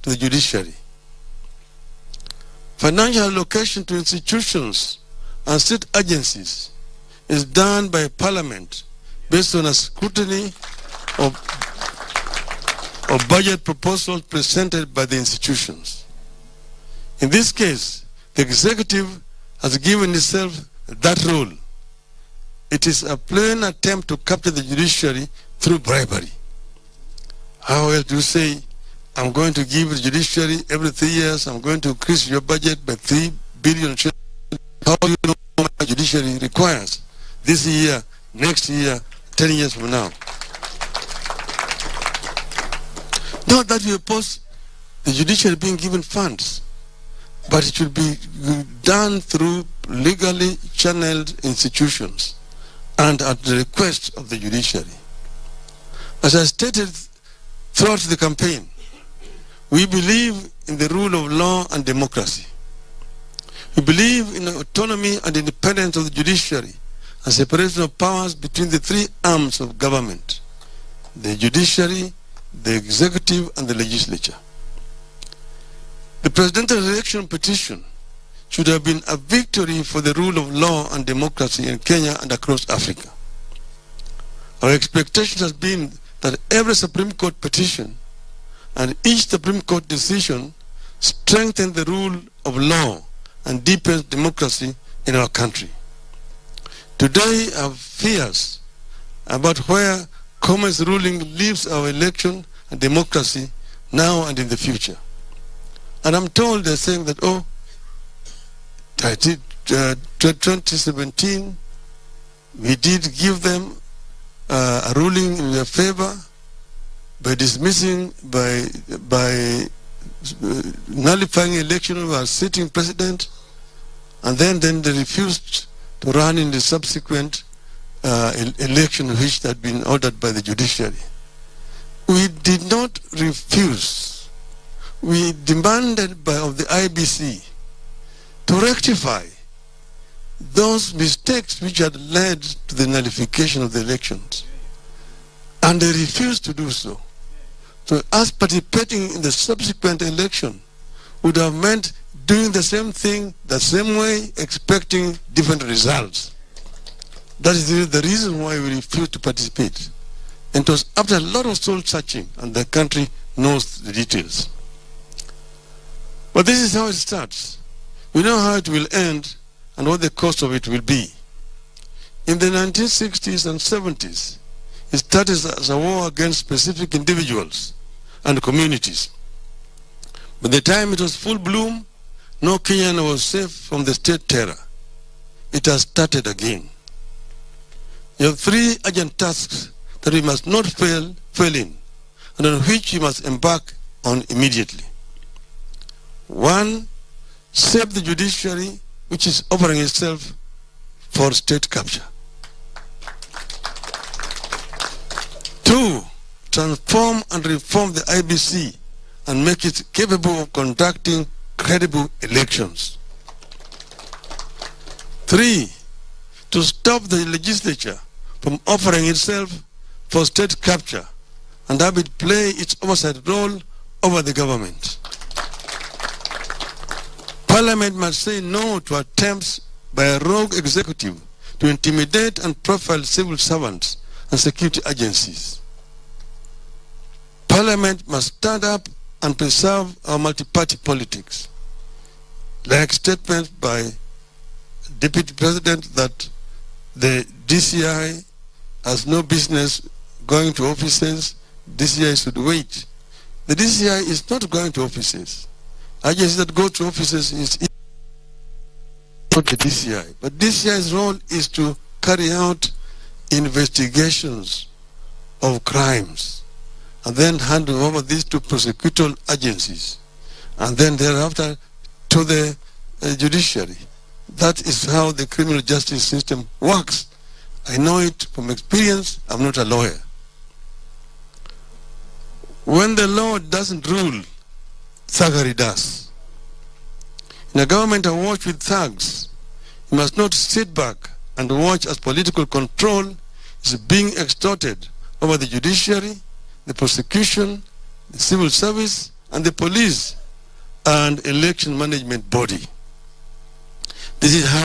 to the judiciary. Financial allocation to institutions and state agencies is done by Parliament based on a scrutiny of budget proposals presented by the institutions. In this case, the executive has given itself that role. It is a plain attempt to capture the judiciary through bribery. How else do you say, I'm going to give the judiciary every 3 years, I'm going to increase your budget by 3 billion shillings? How do you know what the judiciary requires this year, next year, 10 years from now? Not that we oppose the judiciary being given funds, but it should be done through legally channeled institutions and at the request of the judiciary. As I stated throughout the campaign, we believe in the rule of law and democracy. We believe in the autonomy and independence of the judiciary and separation of powers between the three arms of government: the judiciary, the executive, and the legislature. The presidential election petition should have been a victory for the rule of law and democracy in Kenya and across Africa. Our expectation has been that every Supreme Court petition and each Supreme Court decision strengthen the rule of law and deepens democracy in our country. Today, I have fears about where Koome's ruling leaves our election and democracy now and in the future. And I'm told they're saying that, 2017, we did give them a ruling in their favor by dismissing, by nullifying election of our sitting president, and then they refused to run in the subsequent election which had been ordered by the judiciary. We did not refuse. We demanded of the IBC to rectify those mistakes which had led to the nullification of the elections. And they refused to do so. So us participating in the subsequent election would have meant doing the same thing, the same way, expecting different results. That is the reason why we refused to participate. And it was after a lot of soul searching, and the country knows the details. But this is how it starts. We know how it will end and what the cost of it will be. In the 1960s and 70s, it started as a war against specific individuals and communities. By the time it was full bloom, no Kenyan was safe from the state terror. It has started again. You have three urgent tasks that we must not fail in, and on which we must embark on immediately. One, save the judiciary, which is offering itself for state capture. Two, transform and reform the IBC and make it capable of conducting credible elections. Three, to stop the legislature from offering itself for state capture and have it play its oversight role over the government. Parliament must say no to attempts by a rogue executive to intimidate and profile civil servants and security agencies. Parliament must stand up and preserve our multi-party politics, like statements by Deputy President that the DCI has no business going to offices, DCI should wait. The DCI is not going to offices. Agencies that go to offices is not the DCI. But DCI's role is to carry out investigations of crimes and then hand over these to prosecutorial agencies and then thereafter to the judiciary. That is how the criminal justice system works. I know it from experience. I'm not a lawyer. When the law doesn't rule, thuggery does. In a government awash with thugs, you must not sit back and watch as political control is being extorted over the judiciary, the prosecution, the civil service, and the police and election management body. This is how